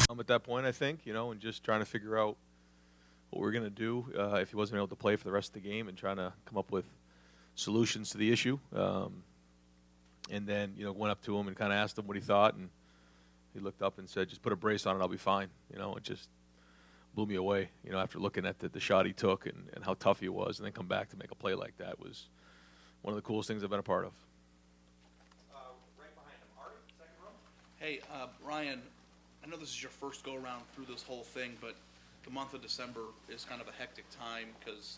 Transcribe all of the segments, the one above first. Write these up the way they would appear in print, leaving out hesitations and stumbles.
At that point, I think, and just trying to figure out what we're going to do if he wasn't able to play for the rest of the game and trying to come up with solutions to the issue. And then, went up to him and kind of asked him what he thought, and he looked up and said, just put a brace on it, I'll be fine. It just blew me away, after looking at the shot he took and how tough he was, and then come back to make a play like that was one of the coolest things I've been a part of. Right behind him, Ari, second row. Hey, Ryan, I know this is your first go-around through this whole thing, but the month of December is kind of a hectic time because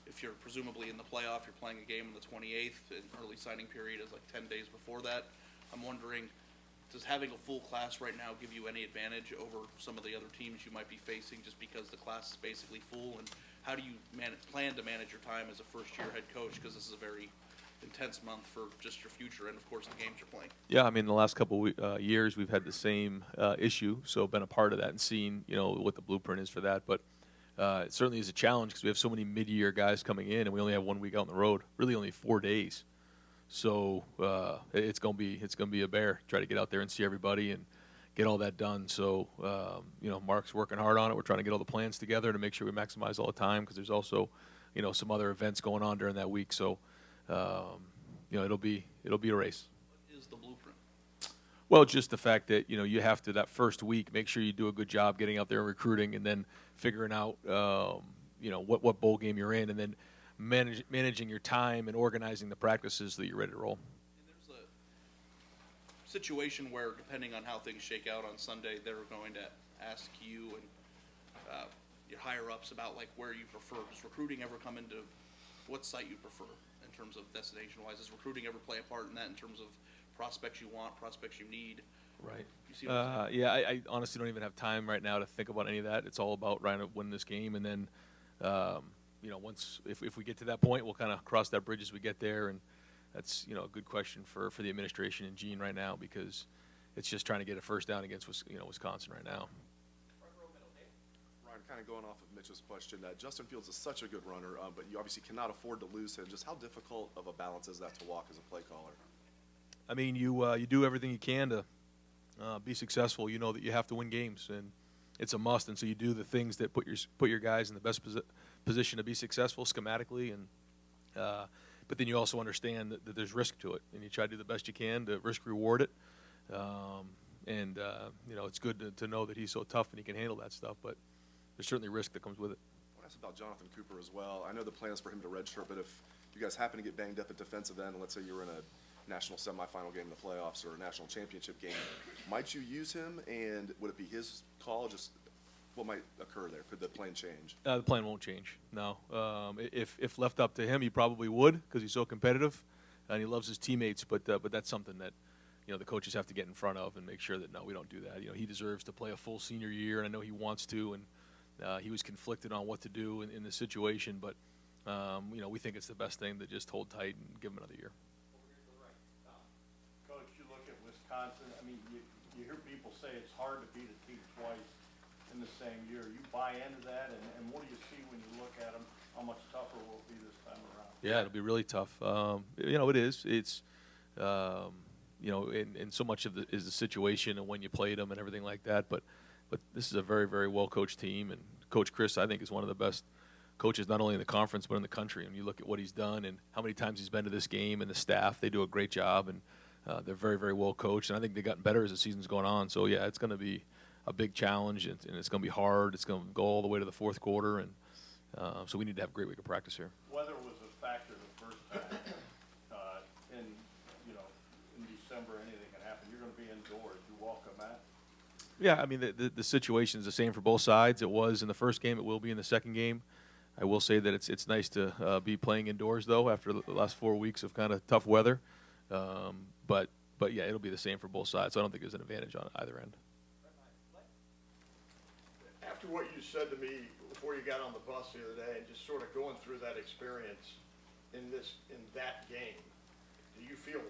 if you're presumably in the playoff, you're playing a game on the 28th, and early signing period is like 10 days before that. I'm wondering, does having a full class right now give you any advantage over some of the other teams you might be facing just because the class is basically full? And how do you plan to manage your time as a first-year head coach, because this is a very intense month for just your future and, of course, the games you're playing? Yeah, I mean, the last couple years we've had the same issue, so been a part of that and seen, what the blueprint is for that. But it certainly is a challenge because we have so many mid-year guys coming in, and we only have 1 week out on the road, really only 4 days. So it's gonna be a bear. Try to get out there and see everybody and get all that done. So Mark's working hard on it. We're trying to get all the plans together to make sure we maximize all the time because there's also some other events going on during that week. So it'll be a race. What is the blueprint? Well, just the fact that you have to, that first week, make sure you do a good job getting out there and recruiting, and then figuring out what bowl game you're in, and then managing your time and organizing the practices so that you're ready to roll. And there's a situation where, depending on how things shake out on Sunday, they're going to ask you and your higher ups about like where you prefer. Does recruiting ever come into what site you prefer in terms of destination wise? Does recruiting ever play a part in that in terms of prospects you want, prospects you need? Right. You see what I'm saying? Yeah, I honestly don't even have time right now to think about any of that. It's all about trying to win this game, and then once if we get to that point, we'll kind of cross that bridge as we get there. And that's a good question for the administration and Gene right now, because it's just trying to get a first down against Wisconsin right now. Ryan, kind of going off of Mitch's question, Justin Fields is such a good runner, but you obviously cannot afford to lose him. Just how difficult of a balance is that to walk as a play caller? I mean, you do everything you can to be successful. You know that you have to win games, and it's a must. And so you do the things that put your guys in the best position to be successful schematically, and but then you also understand that there's risk to it, and you try to do the best you can to risk reward it. It's good to know that he's so tough and he can handle that stuff, but there's certainly risk that comes with it. I want to ask about Jonathan Cooper as well. I know the plan is for him to redshirt, but if you guys happen to get banged up at defensive end, and let's say you're in a national semifinal game in the playoffs or a national championship game, might you use him, and would it be his call? Just what might occur there? Could the plan change? The plan won't change, no. If left up to him, he probably would, because he's so competitive and he loves his teammates, but that's something that the coaches have to get in front of and make sure that, no, we don't do that. He deserves to play a full senior year, and I know he wants to, and he was conflicted on what to do in this situation, but we think it's the best thing to just hold tight and give him another year. Coach, you look at Wisconsin, I mean, you hear people say it's hard to beat a team twice in the same year. You buy into that, and what do you see when you look at them? How much tougher will it be this time around? Yeah, it'll be really tough. It is. It's, and so much of is the situation and when you played them and everything like that. But this is a very, very well-coached team, and Coach Chris, I think, is one of the best coaches not only in the conference but in the country. And you look at what he's done and how many times he's been to this game, and the staff, they do a great job, and they're very, very well coached. And I think they've gotten better as the season's going on. So, yeah, it's going to be a big challenge, and it's going to be hard. It's going to go all the way to the fourth quarter, and so we need to have a great week of practice here. Weather was a factor the first time. In December, anything can happen. You're going to be indoors. You welcome that? Yeah, I mean, the situation is the same for both sides. It was in the first game. It will be in the second game. I will say that it's nice to be playing indoors, though, after the last 4 weeks of kind of tough weather. But yeah, it'll be the same for both sides. So I don't think there's an advantage on either end. After what you said to me before you got on the bus the other day, and just sort of going through that experience in that game, do you feel?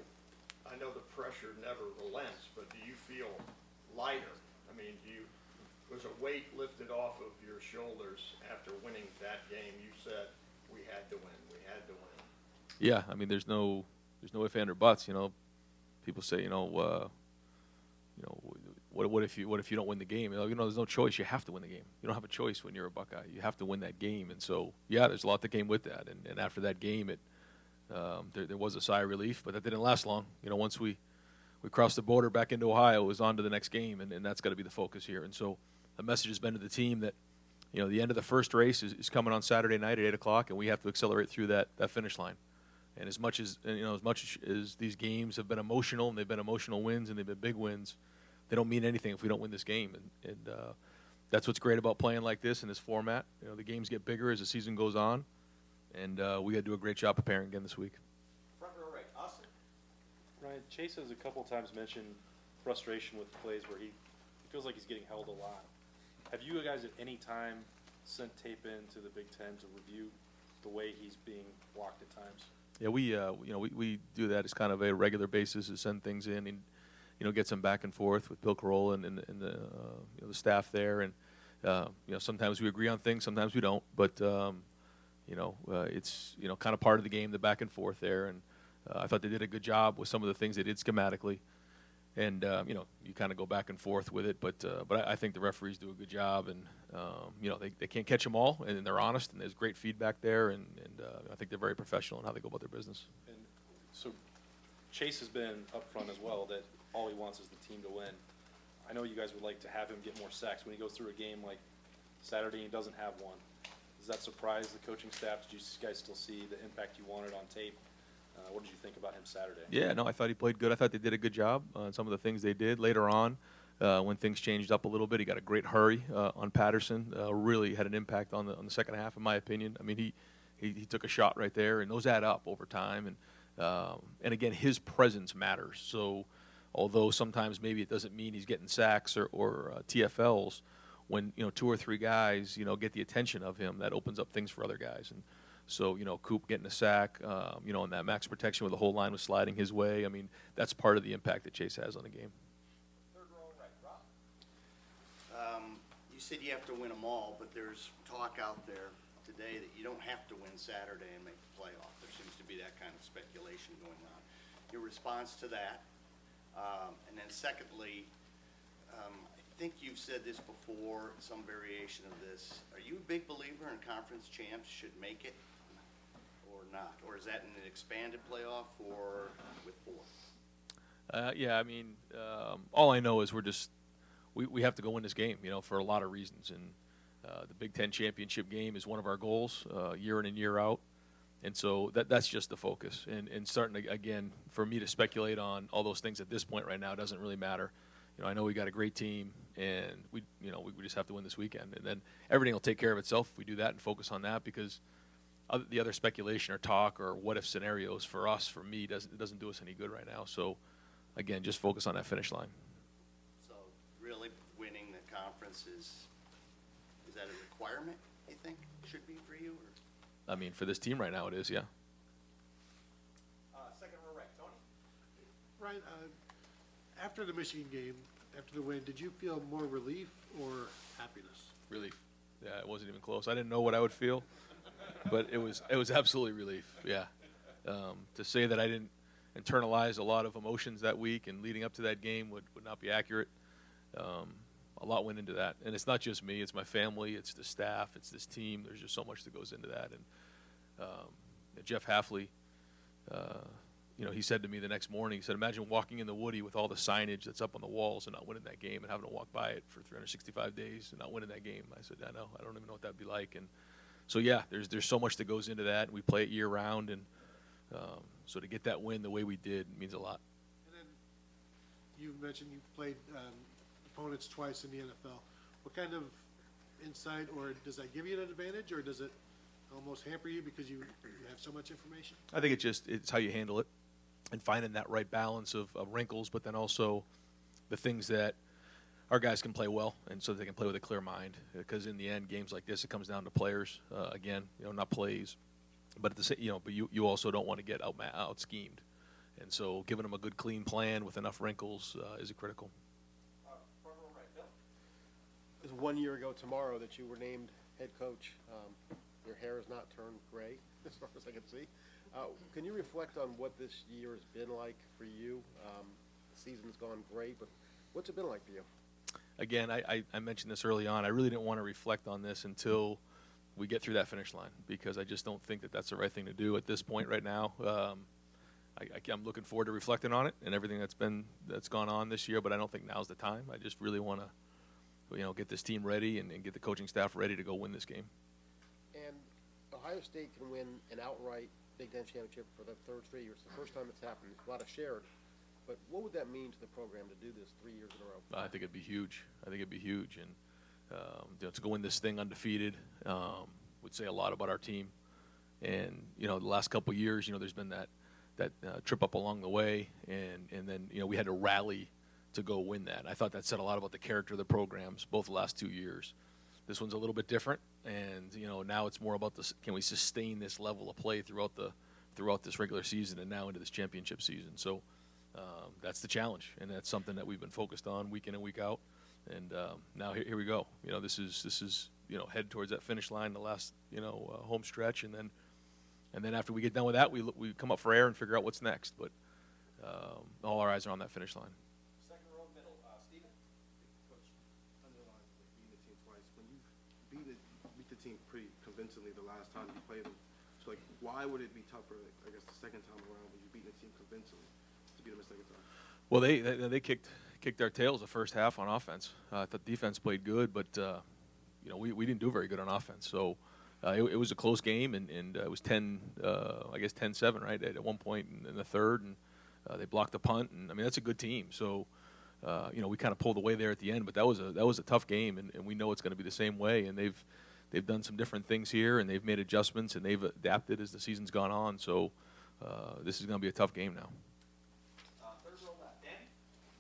I know the pressure never relents, but do you feel lighter? I mean, was a weight lifted off of your shoulders after winning that game? You said we had to win. We had to win. Yeah, I mean, there's no ifs, ands, or buts. People say, what if you don't win the game? There's no choice. You have to win the game. You don't have a choice when you're a Buckeye. You have to win that game. And so, yeah, there's a lot that came with that. And after that game, there was a sigh of relief, but that didn't last long. Once we crossed the border back into Ohio, it was on to the next game, and that's got to be the focus here. And so the message has been to the team that, the end of the first race is coming on Saturday night at 8 o'clock, and we have to accelerate through that finish line. And as much as these games have been emotional, and they've been emotional wins, and they've been big wins, they don't mean anything if we don't win this game. And that's what's great about playing like this in this format. The games get bigger as the season goes on, and we got to do a great job preparing again this week. Front row right, Austin. Ryan, Chase has a couple times mentioned frustration with plays where he feels like he's getting held a lot. Have you guys at any time sent tape into the Big Ten to review the way he's being blocked at times? Yeah, we do that as kind of a regular basis to send things in and get some back and forth with Bill Carolla and the staff there, and sometimes we agree on things, sometimes we don't, but it's kind of part of the game, the back and forth there, and I thought they did a good job with some of the things they did schematically, and you kind of go back and forth with it, but I think the referees do a good job, and they can't catch them all, and they're honest, and there's great feedback there, and I think they're very professional in how they go about their business. And so Chase has been upfront as well that all he wants is the team to win. I know you guys would like to have him get more sacks. When he goes through a game like Saturday and he doesn't have one, does that surprise the coaching staff? Did you guys still see the impact you wanted on tape? What did you think about him Saturday? Yeah, no, I thought he played good. I thought they did a good job on some of the things they did. Later on, when things changed up a little bit, he got a great hurry on Patterson. Really had an impact on the second half, in my opinion. I mean, he took a shot right there, and those add up over time. And again, his presence matters. So although sometimes maybe it doesn't mean he's getting sacks or TFLs, when 2 or 3 guys get the attention of him, that opens up things for other guys. And so Coop getting a sack, and that max protection where the whole line was sliding his way. I mean, that's part of the impact that Chase has on the game. Third row right, Rob. You said you have to win them all, but there's talk out there today that you don't have to win Saturday and make the playoff. There seems to be that kind of speculation going on. Your response to that? And then secondly, I think you've said this before, some variation of this. Are you a big believer in conference champs should make it or not? Or is that in an expanded playoff or with 4? Yeah, I mean, all I know is we have to go win this game, for a lot of reasons. And the Big Ten championship game is one of our goals, year in and year out. And so that's just the focus. And starting to, again, for me to speculate on all those things at this point right now doesn't really matter. I know we got a great team, and we just have to win this weekend, and then everything will take care of itself if we do that and focus on that. Because the other speculation or talk or what if scenarios for me, doesn't do us any good right now. So, again, just focus on that finish line. So really winning the conference is that a requirement, you think, should be for you? Or? I mean, for this team right now, it is, yeah. Second row right, Tony. Ryan, after the Michigan game, after the win, did you feel more relief or happiness? Relief. Yeah, it wasn't even close. I didn't know what I would feel, but it was absolutely relief. Yeah. To say that I didn't internalize a lot of emotions that week and leading up to that game would not be accurate. A lot went into that, and it's not just me; it's my family, it's the staff, it's this team. There's just so much that goes into that. And Jeff Hafley, he said to me the next morning, he said, "Imagine walking in the Woody with all the signage that's up on the walls and not winning that game, and having to walk by it for 365 days and not winning that game." I said, "I know. I don't even know what that'd be like." And so, yeah, there's so much that goes into that, and we play it year round, and so to get that win the way we did means a lot. And then you mentioned you played opponents twice in the NFL. What kind of insight, or does that give you an advantage, or does it almost hamper you because you have so much information? I think it's how you handle it and finding that right balance of wrinkles, but then also the things that our guys can play well, and so they can play with a clear mind. Because in the end, games like this, it comes down to players. Again, not plays, but at the same, but you also don't want to get out schemed, and so giving them a good clean plan with enough wrinkles is critical. Front row right, Bill. It was 1 year ago tomorrow that you were named head coach. Your hair has not turned gray, as far as I can see. Can you reflect on what this year has been like for you? The season's gone great, but What's it been like for you? Again, I mentioned this early on. I really didn't want to reflect on this until we get through that finish line, because I just don't think that that's the right thing to do at this point right now. I'm looking forward to reflecting on it and everything that's gone on this year, but I don't think now's the time. I just really want to, get this team ready and get the coaching staff ready to go win this game. And Ohio State can win an outright Big Ten championship for the third straight year. It's the first time it's happened. A lot of shared. But what would that mean to the program to do this 3 years in a row? I think it'd be huge. And to go win this thing undefeated would say a lot about our team. And the last couple of years, there's been that trip up along the way, and then we had to rally to go win that. I thought that said a lot about the character of the programs both the last 2 years. This one's a little bit different, and now it's more about this: can we sustain this level of play throughout this regular season and now into this championship season? So that's the challenge, and that's something that we've been focused on week in and week out. And now here we go. This is head towards that finish line, the last home stretch, and then after we get done with that, we come up for air and figure out what's next. But all our eyes are on that finish line. Second row, middle. Steven? Coach, underlines like beating the team twice. When you beat the team pretty convincingly the last time you played them, so why would it be tougher, I guess, the second time around when you beat the team convincingly to beat them the second time? Well, they kicked our tails the first half on offense. I thought defense played good, but we didn't do very good on offense. So it was a close game, and it was 10-7, right, at one point in the third, and they blocked the punt, and I mean that's a good team. So we kind of pulled away there at the end, but that was a tough game, and we know it's going to be the same way. And they've done some different things here, and they've made adjustments, and they've adapted as the season's gone on. So this is going to be a tough game now. Third row left. Danny?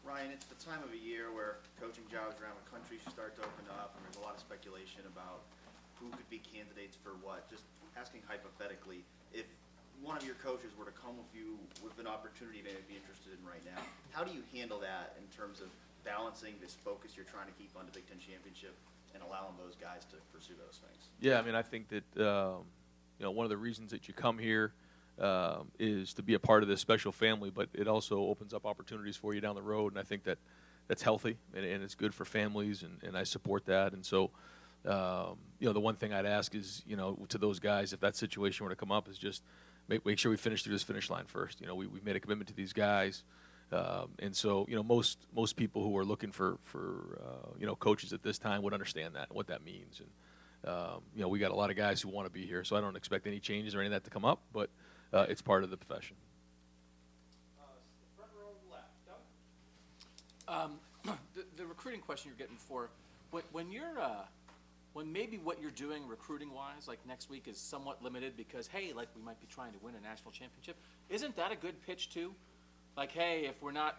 Ryan, it's the time of a year where coaching jobs around the country start to open up, and there's a lot of speculation about who could be candidates for what. Just asking hypothetically, if one of your coaches were to come with you with an opportunity they may be interested in right now, how do you handle that in terms of balancing this focus you're trying to keep on the Big Ten championship and allowing those guys to pursue those things? Yeah, I mean, I think that one of the reasons that you come here is to be a part of this special family, but it also opens up opportunities for you down the road, and I think that's healthy and it's good for families, and I support that. And so, the one thing I'd ask is, to those guys, if that situation were to come up, is just make sure we finish through this finish line first. We've made a commitment to these guys, and so most people who are looking for coaches at this time would understand that and what that means. And we got a lot of guys who want to be here, so I don't expect any changes or any of that to come up, but it's part of the profession. Front row left. Doug? The recruiting question you're getting for, when maybe what you're doing recruiting-wise, like next week, is somewhat limited because, hey, like we might be trying to win a national championship, isn't that a good pitch too? Like, hey, if we're not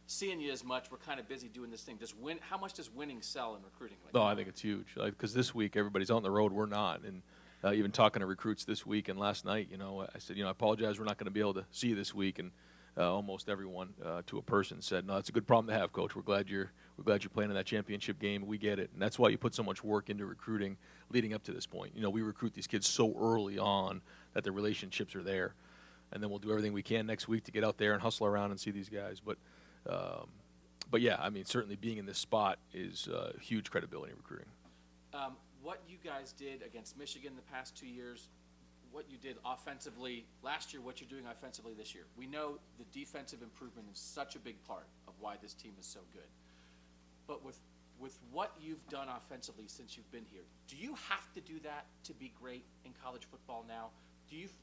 seeing you as much, we're kind of busy doing this thing. How much does winning sell in recruiting? No, I think it's huge. Because this week everybody's on the road, we're not. And even talking to recruits this week and last night, I said, I apologize, we're not going to be able to see you this week. And almost everyone to a person said, no, it's a good problem to have, Coach. We're glad you're playing in that championship game. We get it. And that's why you put so much work into recruiting leading up to this point. We recruit these kids so early on that the relationships are there. And then we'll do everything we can next week to get out there and hustle around and see these guys. But yeah, I mean, certainly being in this spot is huge credibility in recruiting. What you guys did against Michigan the past 2 years, what you did offensively last year, what you're doing offensively this year. We know the defensive improvement is such a big part of why this team is so good. But with what you've done offensively since you've been here, do you have to do that to be great in college football now?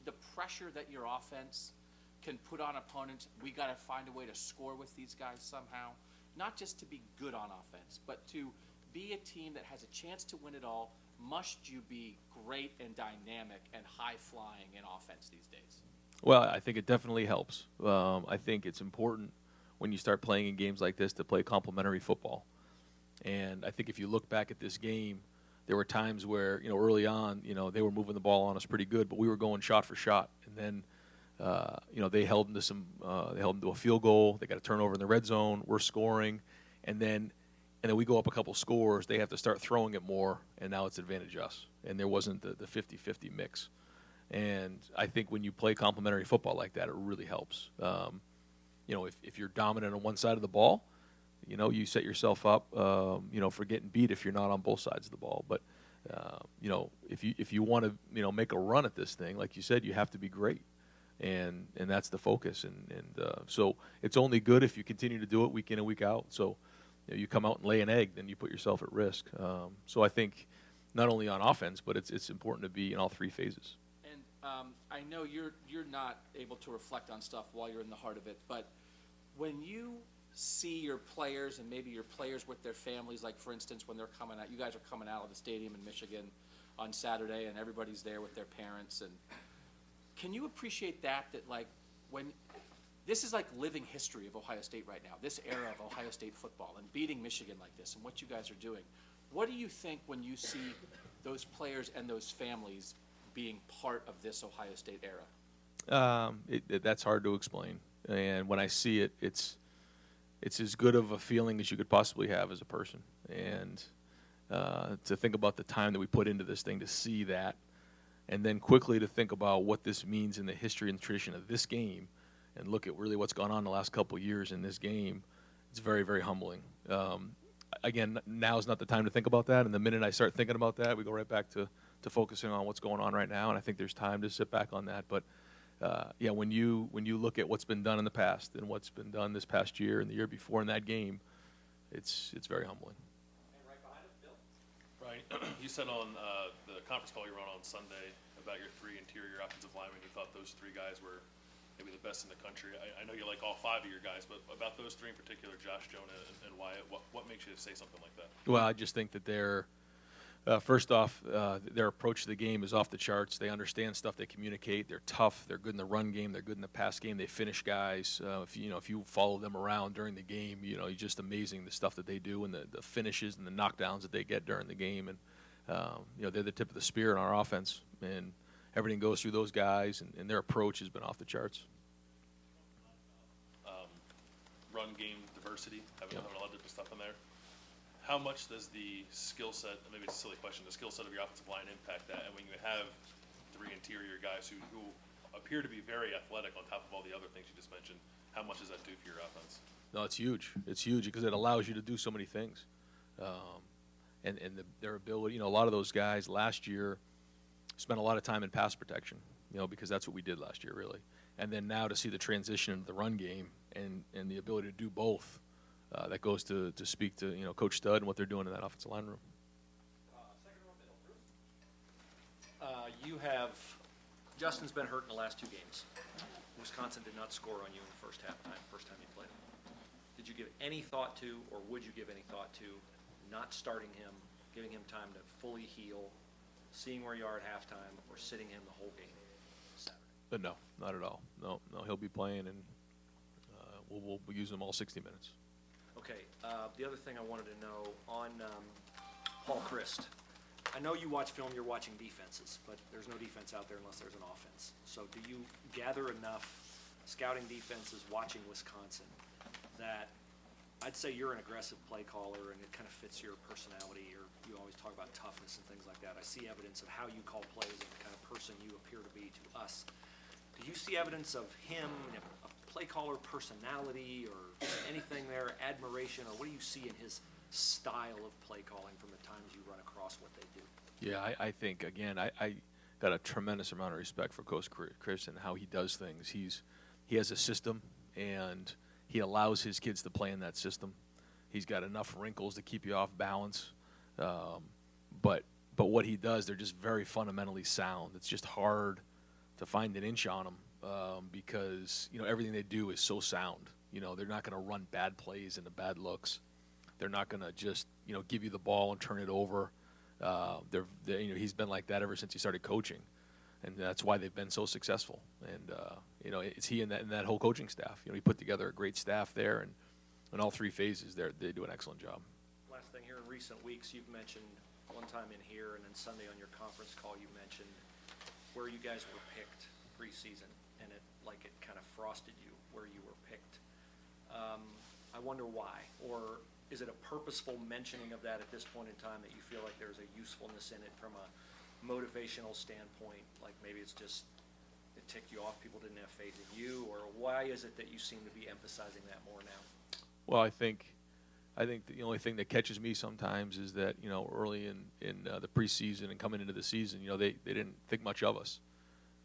The pressure that your offense can put on opponents, we got to find a way to score with these guys somehow, not just to be good on offense, but to be a team that has a chance to win it all. Must you be great and dynamic and high-flying in offense these days? Well, I think it definitely helps. I think it's important when you start playing in games like this to play complementary football. And I think if you look back at this game, there were times where, early on, they were moving the ball on us pretty good, but we were going shot for shot. And then, they held them to a field goal. They got a turnover in the red zone. We're scoring. And then we go up a couple scores. They have to start throwing it more, and now it's advantage us. And there wasn't the 50-50 mix. And I think when you play complementary football like that, it really helps. If you're dominant on one side of the ball, You know, you set yourself up, you know, for getting beat if you're not on both sides of the ball. But you know, if you want to, you know, make a run at this thing, like you said, you have to be great, and that's the focus. And so it's only good if you continue to do it week in and week out. So you know, you come out and lay an egg, then you put yourself at risk. So I think not only on offense, but it's important to be in all three phases. And I know you're not able to reflect on stuff while you're in the heart of it, but when you see your players and maybe your players with their families, like for instance when they're coming out, you guys are coming out of the stadium in Michigan on Saturday and everybody's there with their parents, and can you appreciate that like when this is like living history of Ohio State right now, this era of Ohio State football and beating Michigan like this and what you guys are doing? What do you think when you see those players and those families being part of this Ohio State era? That's hard to explain, and when I see it, it's as good of a feeling as you could possibly have as a person. And to think about the time that we put into this thing to see that, and then quickly to think about what this means in the history and tradition of this game, and look at really what's gone on the last couple of years in this game, it's very, very humbling. Again, now is not the time to think about that, and the minute I start thinking about that, we go right back to focusing on what's going on right now, and I think there's time to sit back on that. But yeah, when you look at what's been done in the past and what's been done this past year and the year before in that game, it's very humbling. And right behind him, Bill. Right. You said on the conference call you were on Sunday about your three interior offensive linemen, you thought those three guys were maybe the best in the country. I know you like all five of your guys, but about those three in particular, Josh, Jonah, and Wyatt, what makes you say something like that? Well, I just think that they're first off, their approach to the game is off the charts. They understand stuff. They communicate. They're tough. They're good in the run game. They're good in the pass game. They finish guys. If you follow them around during the game, it's just amazing the stuff that they do and the finishes and the knockdowns that they get during the game. And they're the tip of the spear in our offense. And everything goes through those guys. And their approach has been off the charts. Run game diversity, having a lot of different stuff in there. How much does the skill set, maybe it's a silly question, the skill set of your offensive line impact that? And when you have three interior guys who appear to be very athletic on top of all the other things you just mentioned, how much does that do for your offense? No, it's huge. It's huge because it allows you to do so many things. Their ability, a lot of those guys last year spent a lot of time in pass protection, because that's what we did last year, really. And then now to see the transition into the run game and the ability to do both, that goes to speak to Coach Stud and what they're doing in that offensive line room. Second row middle, Bruce. Justin's been hurt in the last two games. Wisconsin did not score on you in the first time you played him. Did you give any thought to, or would you give any thought to, not starting him, giving him time to fully heal, seeing where you are at halftime, or sitting him the whole game Saturday? But no, not at all. No, he'll be playing, and we'll use him all 60 minutes. Okay, the other thing I wanted to know on Paul Christ. I know you watch film, you're watching defenses, but there's no defense out there unless there's an offense. So do you gather enough scouting defenses, watching Wisconsin, that I'd say you're an aggressive play caller and it kind of fits your personality, or you always talk about toughness and things like that. I see evidence of how you call plays and the kind of person you appear to be to us. Do you see evidence of him, a play caller personality, or anything there, admiration, or what do you see in his style of play calling from the times you run across what they do? Yeah, I think, again, I got a tremendous amount of respect for Coach Chris and how he does things. He has a system, and he allows his kids to play in that system. He's got enough wrinkles to keep you off balance. But what he does, they're just very fundamentally sound. It's just hard to find an inch on them because, everything they do is so sound. They're not going to run bad plays into bad looks. They're not going to just, give you the ball and turn it over. He's been like that ever since he started coaching, and that's why they've been so successful. And it's he and that whole coaching staff. He put together a great staff there, and in all three phases, they do an excellent job. Last thing here, in recent weeks, you've mentioned one time in here, and then Sunday on your conference call, you mentioned where you guys were picked preseason, and it kind of frosted you where you were picked. I wonder why, or is it a purposeful mentioning of that at this point in time that you feel like there's a usefulness in it from a motivational standpoint? Like maybe it's just it ticked you off, people didn't have faith in you, or why is it that you seem to be emphasizing that more now? Well, I think I think the only thing that catches me sometimes is that, early in the preseason and coming into the season, they didn't think much of us.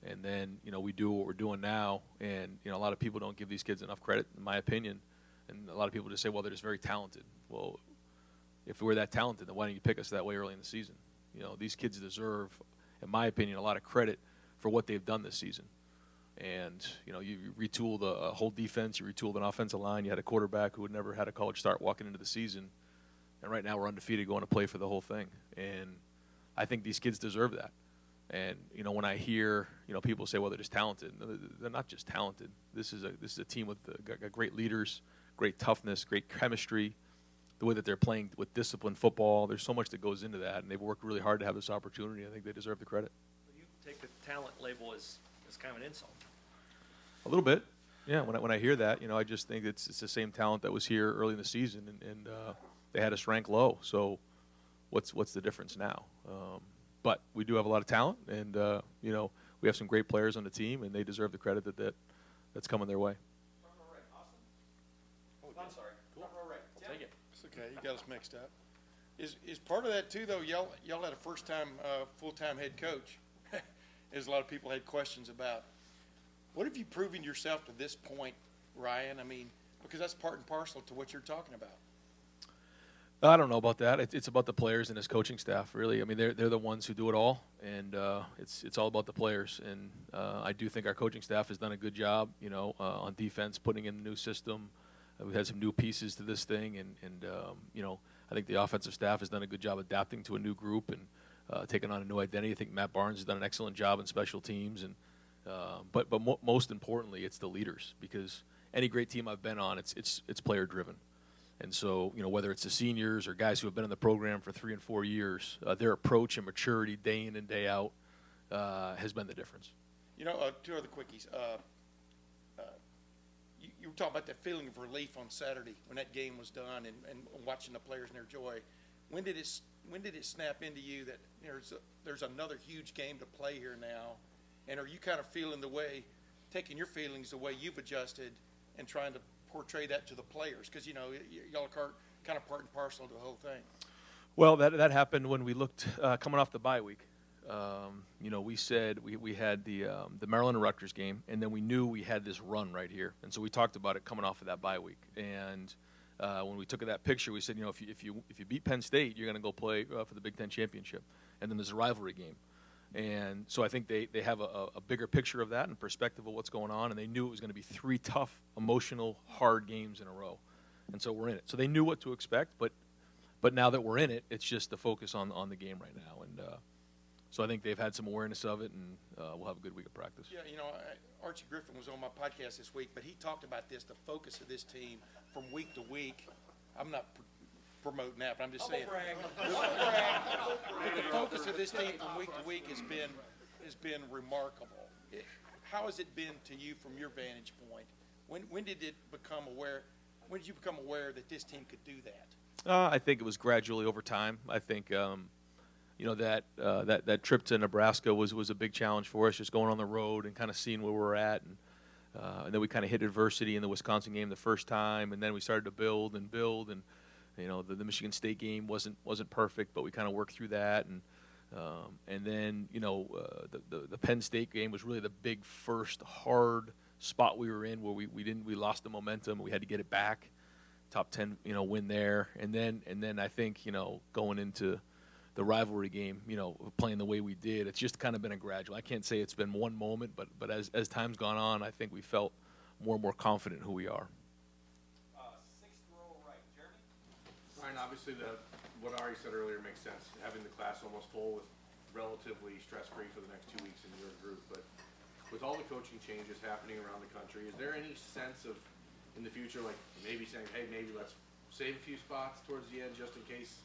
And then, we do what we're doing now, and, a lot of people don't give these kids enough credit, in my opinion. And a lot of people just say, well, they're just very talented. Well, if we're that talented, then why don't you pick us that way early in the season? These kids deserve, in my opinion, a lot of credit for what they've done this season. And, you retooled a whole defense, you retooled an offensive line, you had a quarterback who had never had a college start walking into the season. And right now we're undefeated going to play for the whole thing. And I think these kids deserve that. And, when I hear, people say, well, they're just talented. No, they're not just talented. This is a team with got great leaders, great toughness, great chemistry, the way that they're playing with disciplined football. There's so much that goes into that, and they've worked really hard to have this opportunity. I think they deserve the credit. You take the talent label as kind of an insult. A little bit. Yeah, when I hear that, I just think it's the same talent that was here early in the season, and they had us ranked low. So what's the difference now? But we do have a lot of talent, and we have some great players on the team, and they deserve the credit that's coming their way. Front row right, Austin. I'm sorry. Front row right. Tim. Take it. It's okay, you got us mixed up. Is part of that too, though, y'all had a first-time, full-time head coach, as a lot of people had questions about. What have you proven yourself to this point, Ryan? I mean, because that's part and parcel to what you're talking about. I don't know about that. It's about the players and his coaching staff, really. I mean, they're the ones who do it all, and it's all about the players. And I do think our coaching staff has done a good job, on defense, putting in a new system. We've had some new pieces to this thing, and I think the offensive staff has done a good job adapting to a new group and taking on a new identity. I think Matt Barnes has done an excellent job in special teams, and but most importantly, it's the leaders, because any great team I've been on, it's player driven. And so, whether it's the seniors or guys who have been in the program for 3 and 4 years, their approach and maturity day in and day out has been the difference. Two other quickies. You were talking about that feeling of relief on Saturday when that game was done and watching the players and their joy. When did it snap into you that there's another huge game to play here now? And are you kind of taking your feelings the way you've adjusted and trying to portray that to the players? Because, y'all are kind of part and parcel to the whole thing. Well, that happened when we looked coming off the bye week. We said we had the Maryland and Rutgers game, and then we knew we had this run right here. And so we talked about it coming off of that bye week. And when we took that picture, we said, if you beat Penn State, you're going to go play for the Big Ten championship. And then there's a rivalry game. And so I think they have a bigger picture of that and perspective of what's going on, and they knew it was going to be 3 tough, emotional, hard games in a row. And so we're in it. So they knew what to expect, but now that we're in it, it's just the focus on the game right now. And so I think they've had some awareness of it, and we'll have a good week of practice. Yeah, Archie Griffin was on my podcast this week, but he talked about the focus of this team from week to week. I'm not promoting that, but I'm just saying. The focus of this team from week to week has been remarkable. How has it been to you from your vantage point? When did you become aware that this team could do that? I think it was gradually over time. I think that trip to Nebraska was a big challenge for us, just going on the road and kind of seeing where we're at, and then we kind of hit adversity in the Wisconsin game the first time, and then we started to build, and the Michigan State game wasn't perfect, but we kind of worked through that, and then the Penn State game was really the big first hard spot we were in where we lost the momentum. We had to get it back. Top 10 win there, and then I think going into the rivalry game, playing the way we did, it's just kind of been a gradual. I can't say it's been one moment, but as time's gone on, I think we felt more and more confident in who we are. Sixth row right, Jeremy. Ryan, obviously what Ari said earlier makes sense, having the class almost full with relatively stress-free for the next 2 weeks in your group, but with all the coaching changes happening around the country, is there any sense of, in the future, like maybe saying, hey, maybe let's save a few spots towards the end just in case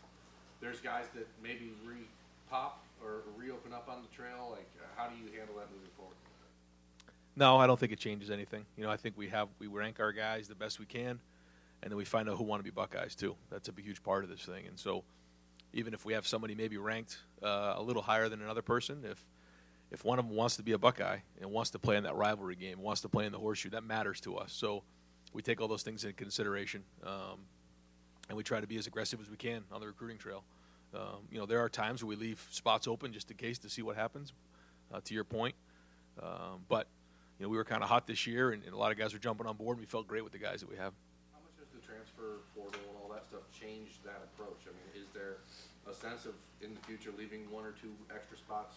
there's guys that maybe re-pop or reopen up on the trail? Like, how do you handle that moving forward? No, I don't think it changes anything. I think we rank our guys the best we can, and then we find out who want to be Buckeyes too. That's a huge part of this thing. And so even if we have somebody maybe ranked a little higher than another person, if one of them wants to be a Buckeye and wants to play in that rivalry game, wants to play in the horseshoe, that matters to us. So we take all those things into consideration. and we try to be as aggressive as we can on the recruiting trail. You know, there are times where we leave spots open just in case to see what happens, to your point. But, you know, we were kind of hot this year, and a lot of guys were jumping on board, and we felt great with the guys that we have. How much does the transfer portal and all that stuff change that approach? I mean, is there a sense of, in the future, leaving one or two extra spots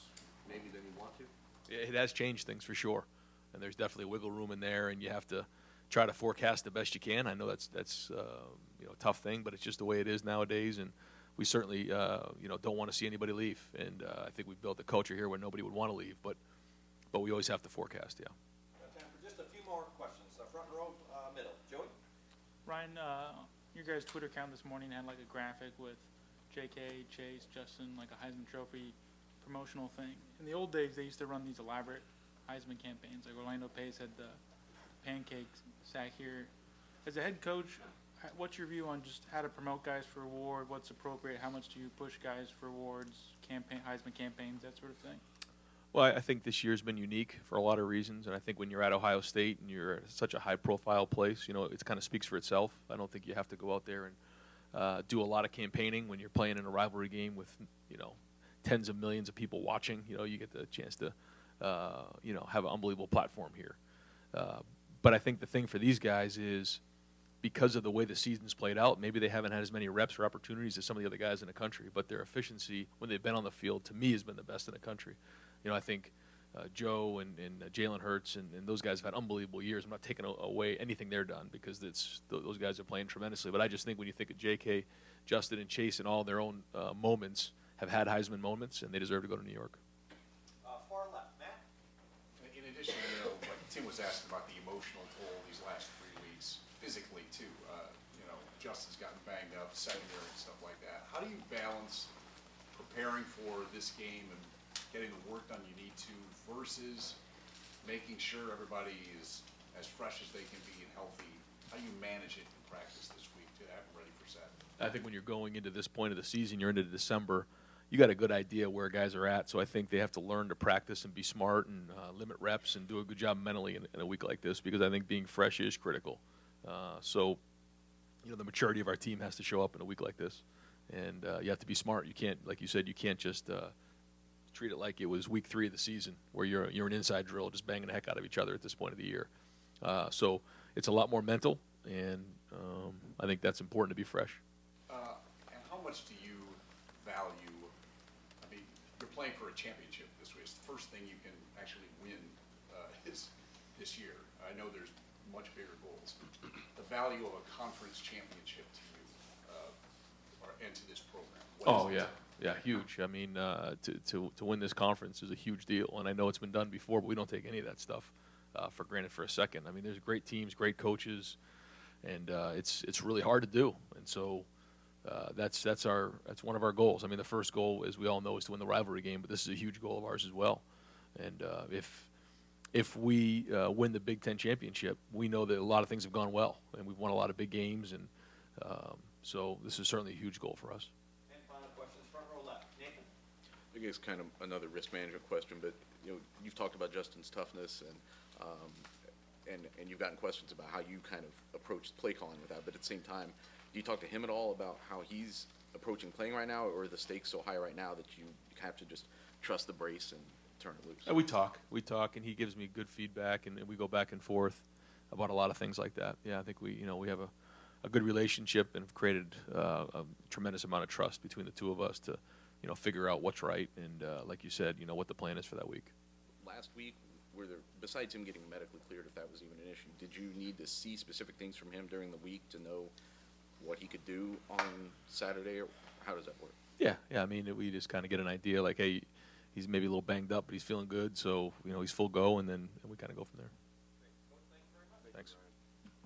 maybe than you want to? It has changed things for sure, and there's definitely wiggle room in there, and you have to try to forecast the best you can. I know that's you know, a tough thing, but it's just the way it is nowadays, and we certainly you know, don't want to see anybody leave, and I think we've built a culture here where nobody would want to leave, but we always have to forecast, yeah. Got time for just a few more questions. Front row, middle. Joey? Ryan, your guys' Twitter account this morning had like a graphic with JK, Chase, Justin, like a Heisman Trophy promotional thing. In the old days, they used to run these elaborate Heisman campaigns. Like Orlando Pace had the pancake sack here. As a head coach, what's your view on just how to promote guys for award? What's appropriate? How much do you push guys for awards, Heisman campaigns, that sort of thing? Well, I think this year's been unique for a lot of reasons, and I think when you're at Ohio State and you're at such a high-profile place, you know, it kind of speaks for itself. I don't think you have to go out there and do a lot of campaigning when you're playing in a rivalry game with, you know, tens of millions of people watching. You know, you get the chance to, you know, have an unbelievable platform here. But I think the thing for these guys is because of the way the season's played out, maybe they haven't had as many reps or opportunities as some of the other guys in the country, but their efficiency when they've been on the field, to me, has been the best in the country. You know, I think Joe and Jalen Hurts and those guys have had unbelievable years. I'm not taking away anything they're done because those guys are playing tremendously. But I just think when you think of J.K., Justin, and Chase and all their own moments have had Heisman moments, and they deserve to go to New York. Far left, Matt? In addition, you know, like Tim was asking about the emotional toll these last 3 weeks, physically too. You know, Justin's gotten banged up, secondary and stuff like that. How do you balance preparing for this game and getting the work done you need to versus making sure everybody is as fresh as they can be and healthy? How do you manage it in practice this week to have them ready for Saturday? I think when you're going into this point of the season, you're into December, you got a good idea where guys are at. So I think they have to learn to practice and be smart and limit reps and do a good job mentally in a week like this, because I think being fresh is critical. So, you know, the maturity of our team has to show up in a week like this, and you have to be smart. You can't, like you said, you can't just treat it like it was week 3 of the season where you're an inside drill just banging the heck out of each other at this point of the year. So it's a lot more mental, and I think that's important to be fresh. And how much do you value, I mean, you're playing for a championship this way. It's the first thing you can actually win this year. I know there's much bigger goals. The value of a conference championship to you and to this program. Oh, yeah. Yeah, huge. I mean, to win this conference is a huge deal, and I know it's been done before, but we don't take any of that stuff for granted for a second. I mean, there's great teams, great coaches, and it's really hard to do. And so that's one of our goals. I mean, the first goal, as we all know, is to win the rivalry game, but this is a huge goal of ours as well. And if we win the Big Ten championship, we know that a lot of things have gone well, and we've won a lot of big games, and so this is certainly a huge goal for us. And final questions, front row left. Nathan? I guess kind of another risk management question, but you know, you've talked about Justin's toughness and you've gotten questions about how you kind of approach play calling with that. But at the same time, do you talk to him at all about how he's approaching playing right now, or are the stakes so high right now that you have to just trust the brace and turn it loose? We talk, and he gives me good feedback, and we go back and forth about a lot of things like that. Yeah, I think we have a good relationship and have created a tremendous amount of trust between the two of us to, figure out what's right and, like you said, what the plan is for that week. Last week, were there, besides him getting medically cleared, if that was even an issue, did you need to see specific things from him during the week to know what he could do on Saturday, or how does that work? Yeah. I mean, we just kind of get an idea, like, hey, he's maybe a little banged up, but he's feeling good, so he's full go, and then we kind of go from there. Thank you very much. Thanks.